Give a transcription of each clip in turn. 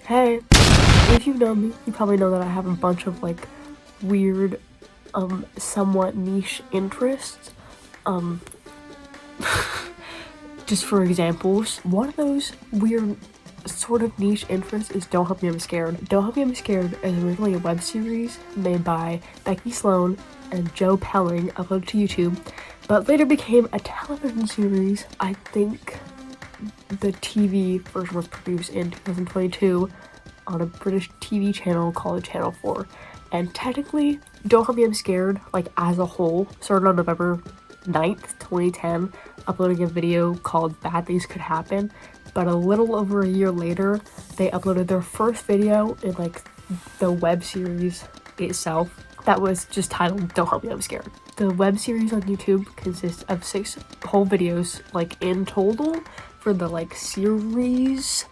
Hey, if you know me, you probably know that I have a bunch of like weird, somewhat niche interests. Just for examples, one of those weird sort of niche interests is Don't Help Me I'm Scared. Don't Help Me I'm Scared is originally a web series made by Becky Sloan and Joe Pelling, uploaded to YouTube, but later became a television series. I think the TV version was produced in 2022 on a British TV channel called Channel 4. And technically, Don't Help Me I'm Scared, like as a whole, started on November 9th, 2010, uploading a video called Bad Things Could Happen. But a little over a year later, they uploaded their first video in like the web series itself that was just titled Don't Help Me I'm Scared. The web series on YouTube consists of 6 whole videos, like in total, for the like series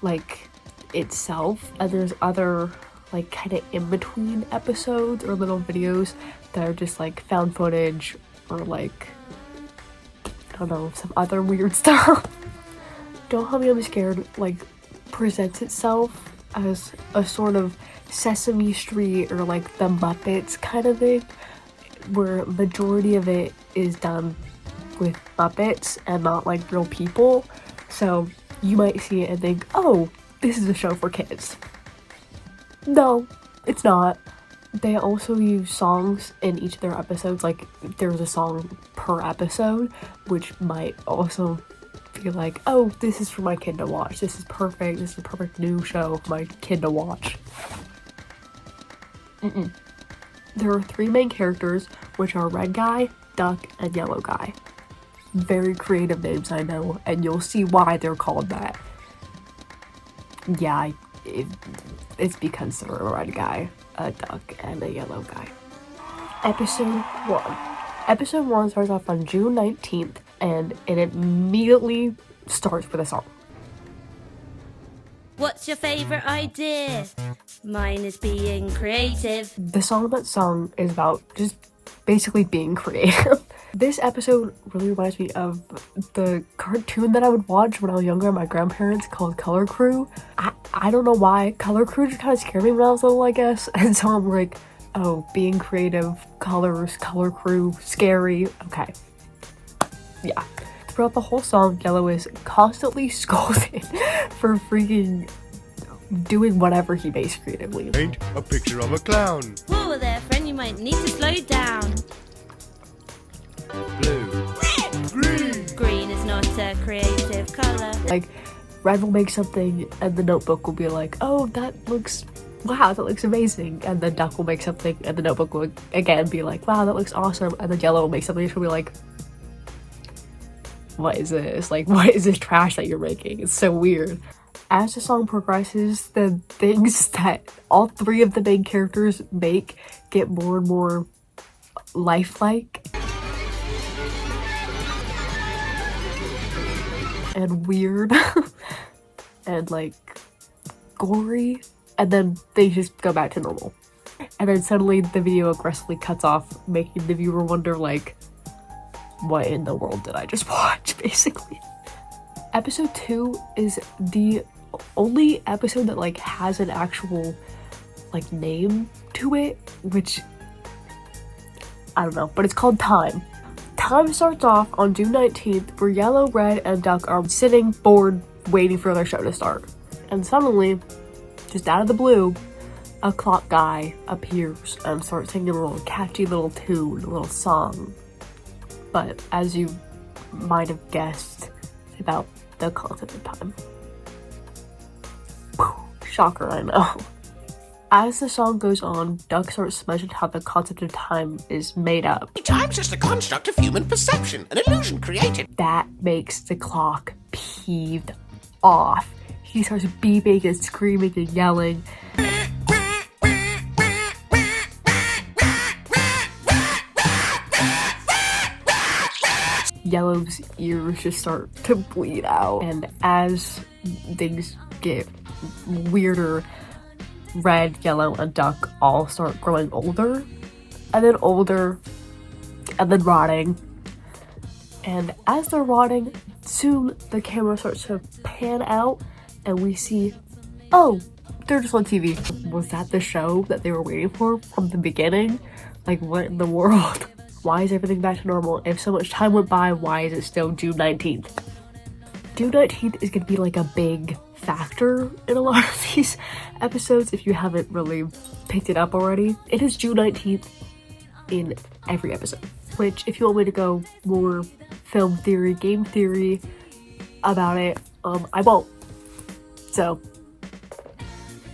like itself, and there's other like kind of in between episodes or little videos that are just like found footage or like I don't know, some other weird stuff. Don't Help Me I'm Scared like presents itself as a sort of Sesame Street or like the Muppets kind of thing, where majority of it is done with Muppets and not like real people. So you might see it and think, oh, this is a show for kids. No, it's not. They also use songs in each of their episodes, like there's a song per episode, which might also feel like, oh, this is for my kid to watch. This is perfect. This is a perfect new show for my kid to watch. There are 3 main characters, which are Red Guy, Duck, and Yellow Guy. Very creative names, I know, and you'll see why they're called that. Yeah, it's because they're a red guy, a duck, and a yellow guy. Episode 1. Episode 1 starts off on June 19th, and it immediately starts with a song. What's your favorite idea? Mine is being creative. The song that's sung is about just basically being creative. This episode really reminds me of the cartoon that I would watch when I was younger at my grandparents called Color Crew. I don't know why. Color Crew just kind of scared me when I was little, I guess. And so I'm like, oh, being creative, colors, Color Crew, scary. Okay. Yeah. Throughout the whole song, Yellow is constantly scolded for freaking doing whatever he makes creatively. Paint a picture of a clown. Whoa there, friend, you might need to slow down. Blue. Red. Green. Green is not a creative color. Like, Red will make something and the notebook will be like, oh, wow, that looks amazing. And then Duck will make something and the notebook will again be like, wow, that looks awesome. And then Yellow will make something and she'll be like, what is this? Like, what is this trash that you're making? It's so weird. As the song progresses, the things that all 3 of the main characters make get more and more lifelike and weird and like gory, and then they just go back to normal. And then suddenly the video aggressively cuts off, making the viewer wonder like, what in the world did I just watch, basically. Episode 2 is the only episode that like has an actual like name to it, which I don't know, but it's called Time. Time starts off on June 19th, where Yellow, Red, and Duck are sitting bored waiting for their show to start. And suddenly, just out of the blue, a clock guy appears and starts singing a little catchy little tune, a little song. But as you might have guessed, it's about the concept of time. Shocker, I know. As the song goes on, Duck starts to mention how the concept of time is made up. Time's just a construct of human perception, an illusion created. That makes the clock peeved off. He starts beeping and screaming and yelling. Yellow's ears just start to bleed out, and as things get weirder, Red, Yellow, and Duck all start growing older, and then older, and then rotting. And as they're rotting, soon the camera starts to pan out, and we see oh, they're just on TV. Was that the show that they were waiting for from the beginning? Like, what in the world? Why is everything back to normal? If so much time went by, why is it still June 19th? June 19th is gonna be like a big factor in a lot of these episodes if you haven't really picked it up already. It is June 19th in every episode, which if you want me to go more film theory, game theory about it, I won't. So,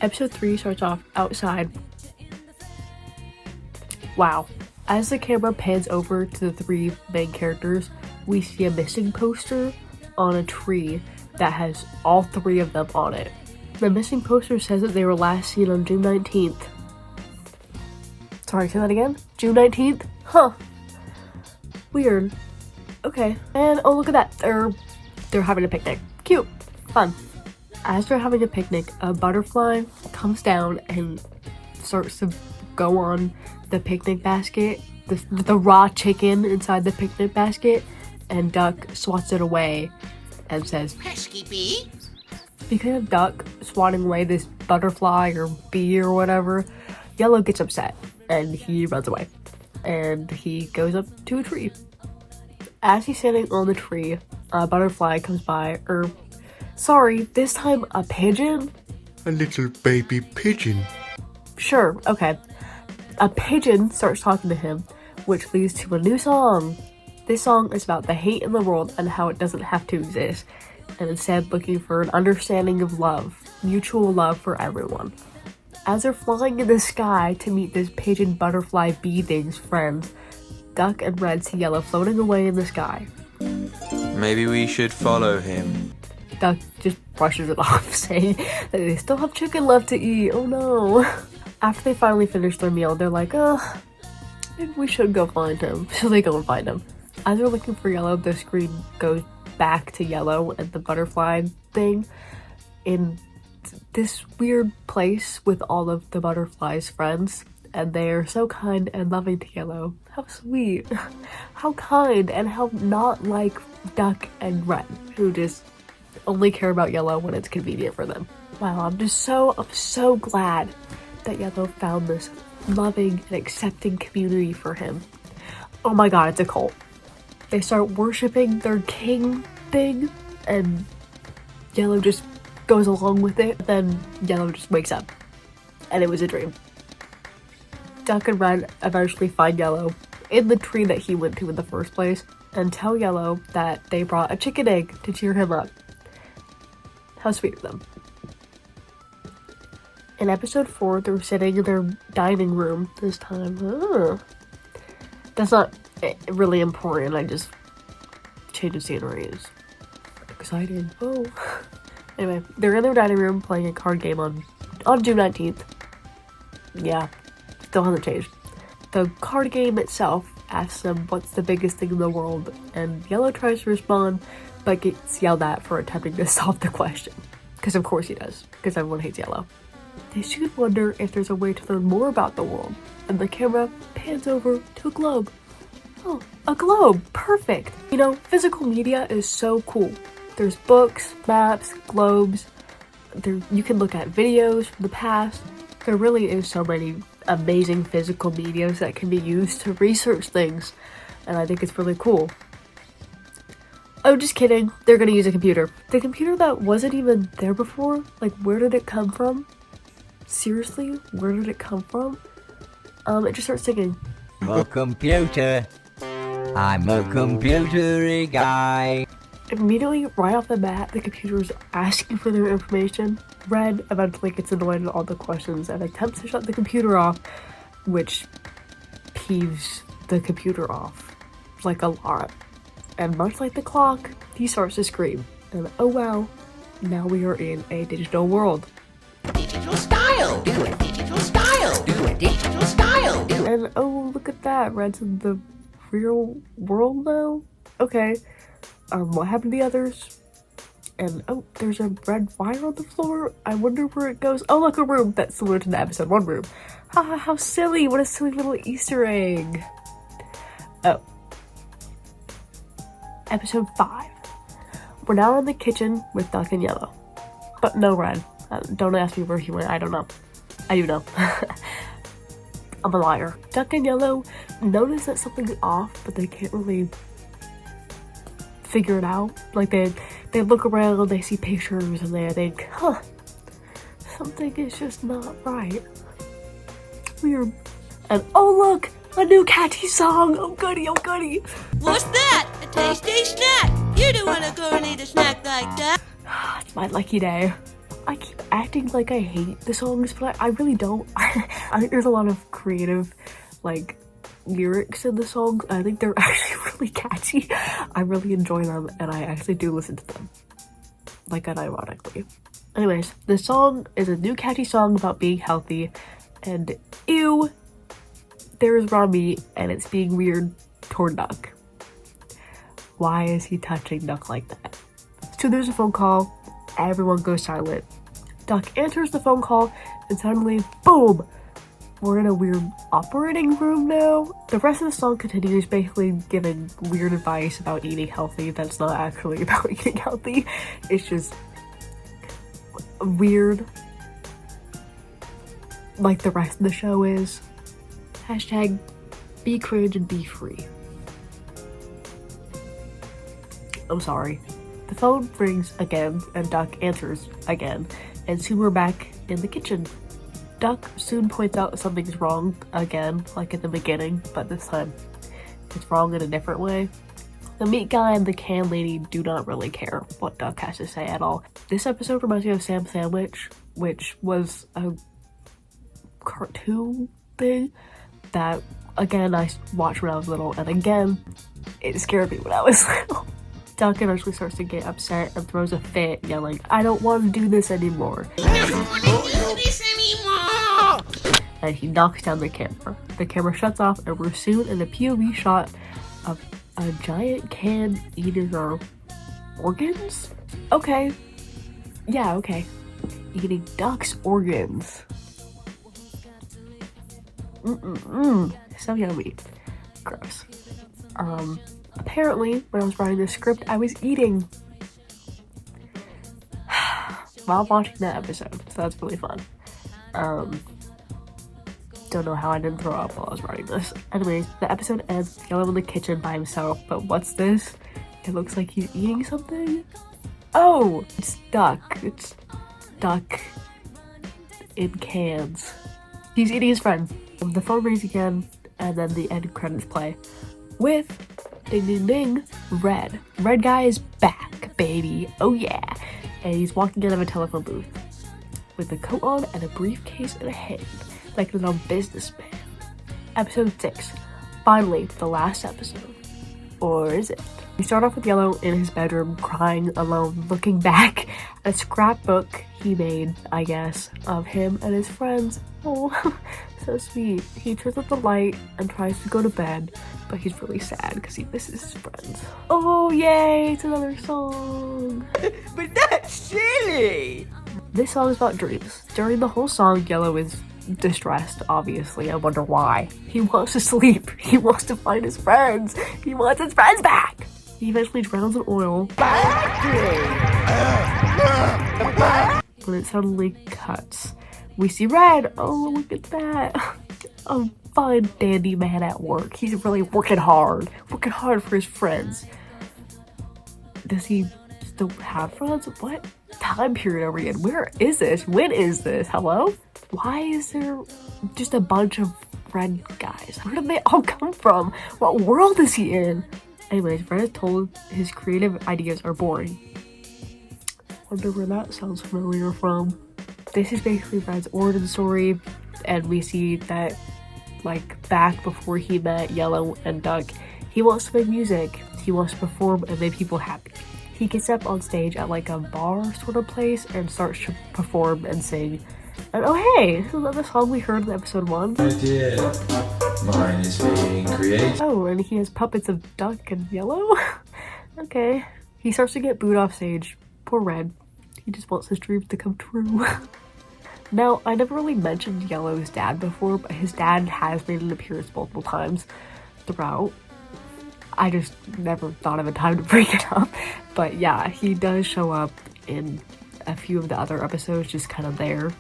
episode 3 starts off outside. Wow. As the camera pans over to the 3 main characters, we see a missing poster on a tree that has all 3 of them on it. The missing poster says that they were last seen on June 19th. Sorry, say that again? June 19th? Huh. Weird. Okay. And oh, look at that. They're having a picnic. Cute. Fun. As they're having a picnic, a butterfly comes down and starts to go on the picnic basket, the raw chicken inside the picnic basket, and Duck swats it away and says, Pesky bee. because of Duck swatting away this butterfly or bee or whatever, Yellow gets upset and he runs away. And he goes up to a tree. As he's standing on the tree, a butterfly comes by, sorry, this time a pigeon? A little baby pigeon. Sure, okay. A pigeon starts talking to him, which leads to a new song. This song is about the hate in the world and how it doesn't have to exist, and instead looking for an understanding of love, mutual love for everyone. As they're flying in the sky to meet this pigeon butterfly bee thing's friends, Duck and Red see Yellow floating away in the sky. Maybe we should follow him. Duck just brushes it off, saying that they still have chicken left to eat. Oh no. After they finally finish their meal, they're like, maybe we should go find him. So they go and find him. As they're looking for Yellow, the screen goes back to Yellow and the butterfly thing in this weird place with all of the butterfly's friends. And they are so kind and loving to Yellow. How sweet. How kind, and how not like Duck and Red, who just only care about Yellow when it's convenient for them. Wow, I'm so glad that Yellow found this loving and accepting community for him. Oh my god, it's a cult. They start worshiping their king thing, and Yellow just goes along with it. Then Yellow just wakes up, and it was a dream. Duck and Red eventually find Yellow in the tree that he went to in the first place, and tell Yellow that they brought a chicken egg to cheer him up. How sweet of them. In episode 4, they're sitting in their dining room this time. That's not really important, I just changed the scenery. Is exciting. Oh. Anyway, they're in their dining room playing a card game on June 19th. Yeah, still hasn't changed. The card game itself asks them what's the biggest thing in the world, and Yellow tries to respond, but gets yelled at for attempting to solve the question. Because of course he does, because everyone hates Yellow. They soon wonder if there's a way to learn more about the world, and the camera pans over to a globe. Oh, a globe! Perfect! You know, physical media is so cool. There's books, maps, globes. You can look at videos from the past. There really is so many amazing physical medias that can be used to research things, and I think it's really cool. Oh, just kidding. They're gonna use a computer. The computer that wasn't even there before? Like, where did it come from? Seriously? Where did it come from? It just starts singing. I'm a computer. I'm a computery guy. Immediately, right off the bat, the computer's asking for their information. Red eventually gets annoyed at all the questions and attempts to shut the computer off, which peeves the computer off like a lot. And much like the clock, he starts to scream. And oh wow, now we are in a digital world. Digital style. Do it. Digital style. Do it. Digital style. Do it. And oh, look at that, Red's in the real world now? Okay. What happened to the others? And oh, there's a red wire on the floor. I wonder where it goes. Oh, look, a room that's similar to the episode 1 room. Haha, how silly. What a silly little Easter egg. Oh. Episode 5. We're now in the kitchen with Duck and Yellow. But no Red. Don't ask me where he went. I don't know. I do know. I'm a liar. Duck and Yellow notice that something's off, but they can't really figure it out. Like they look around, they see pictures, and they think, huh, something is just not right. Weird. And oh look, a new catchy song. Oh goody, oh goody. What's that? A tasty snack? You don't want to go and eat a snack like that. It's my lucky day. I keep acting like I hate the songs, but I really don't. I think there's a lot of creative, like, lyrics in the songs. I think they're actually really catchy. I really enjoy them, and I actually do listen to them. Like, unironically. Anyways, the song is a new catchy song about being healthy, and ew, there's raw meat, and it's being weird toward Duck. Why is he touching Duck like that? So there's a phone call. Everyone goes silent. Duck answers the phone call, and suddenly, boom! We're in a weird operating room now. The rest of the song continues, basically giving weird advice about eating healthy. That's not actually about eating healthy. It's just weird. Like the rest of the show is. Hashtag be cringe and be free. I'm sorry. The phone rings again, and Duck answers again, and soon we're back in the kitchen. Duck soon points out something's wrong again, like at the beginning, but this time it's wrong in a different way. The meat guy and the can lady do not really care what Duck has to say at all. This episode reminds me of Sam Sandwich, which was a cartoon thing that, again, I watched when I was little, and again, it scared me when I was little. Duck eventually starts to get upset and throws a fit, yelling, I don't want to do this anymore. And he knocks down the camera. The camera shuts off, and we're soon in a POV shot of a giant can eating our organs? Okay. Yeah, okay. Eating Duck's organs. So yummy. Gross. Apparently, when I was writing this script, I was eating while watching that episode, so that's really fun. Don't know how I didn't throw up while I was writing this. Anyways, the episode ends with Yellow in the kitchen by himself, but what's this? It looks like he's eating something? Oh! It's Duck. It's Duck in cans. He's eating his friend. The phone rings again, and then the end credits play with ding ding ding, Red. Red guy is back, baby. Oh yeah. And he's walking out of a telephone booth with a coat on and a briefcase in a hand, like a little businessman. Episode 6. Finally, the last episode. Or is it? We start off with Yellow in his bedroom, crying alone, looking back at a scrapbook he made, I guess, of him and his friends. Oh, so sweet. He turns up the light and tries to go to bed, but he's really sad because he misses his friends. Oh, yay! It's another song! But that's silly! This song is about dreams. During the whole song, Yellow is distressed, obviously. I wonder why. He wants to sleep. He wants to find his friends. He wants his friends back! He eventually drowns in oil. When it suddenly cuts, we see Red. Oh, look at that. A fine dandy man at work. He's really working hard for his friends. Does he still have friends? What time period are we in? Where is this? When is this? Hello? Why is there just a bunch of Red guys? Where did they all come from? What world is he in? Anyways, Red is told his creative ideas are boring. Wonder where that sounds familiar from. This is basically Red's origin story, and we see that, like, back before he met Yellow and Duck, he wants to make music. He wants to perform and make people happy. He gets up on stage at like a bar sort of place and starts to perform and sing. And oh hey, this is the song we heard in episode 1. Idea. Mine is being created. Oh, and he has puppets of Duck and Yellow? Okay. He starts to get booed off stage. Poor Red. He just wants his dreams to come true. Now, I never really mentioned Yellow's dad before, but his dad has made an appearance multiple times throughout. I just never thought of a time to bring it up. But yeah, he does show up in a few of the other episodes just kind of there.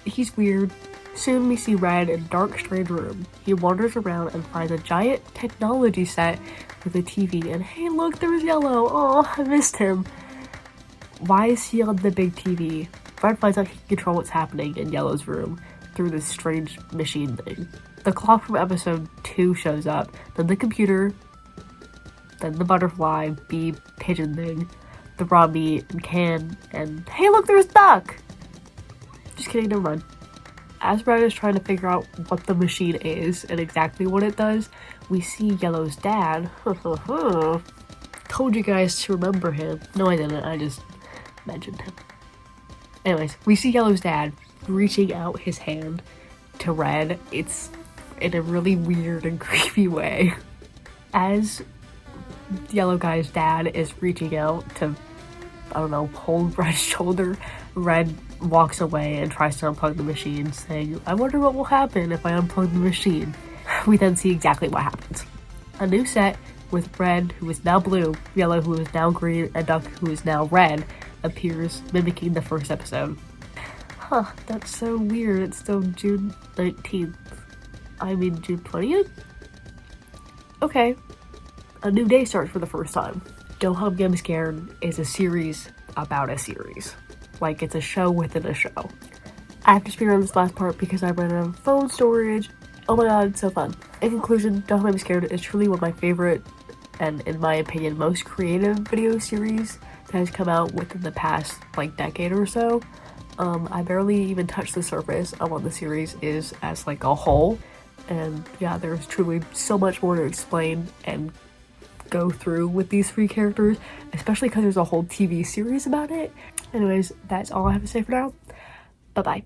He's weird. Soon we see Red in a dark, strange room. He wanders around and finds a giant technology set with a TV, and hey look, there's Yellow! Oh, I missed him. Why is he on the big TV? Red finds out he can control what's happening in Yellow's room through this strange machine thing. The clock from episode 2 shows up, then the computer, then the butterfly, bee, pigeon thing, the raw meat, and can, and hey look, there's Duck! Just kidding, never mind. As Red is trying to figure out what the machine is and exactly what it does, we see Yellow's dad. Told you guys to remember him. No, I didn't. I just mentioned him. Anyways, we see Yellow's dad reaching out his hand to Red. It's in a really weird and creepy way. As Yellow guy's dad is reaching out to, I don't know, hold Red's shoulder, Red walks away and tries to unplug the machine, saying, I wonder what will happen if I unplug the machine. We then see exactly what happens. A new set with Red, who is now blue, Yellow, who is now green, and Duck, who is now red, appears, mimicking the first episode. Huh, that's so weird. It's still June 19th. I mean, June 20th? Okay. A new day starts for the first time. Don't Help Me I'm Scared is a series about a series. Like, it's a show within a show. I have to speed on this last part because I ran out of phone storage. Oh my god, it's so fun. In conclusion, Don't Help Me I'm Scared is truly one of my favorite, and in my opinion, most creative video series that has come out within the past, like, decade or so. I barely even touched the surface of what the series is as, like, a whole. And yeah, there's truly so much more to explain and go through with these 3 characters, especially because there's a whole TV series about it. Anyways, that's all I have to say for now. Bye-bye.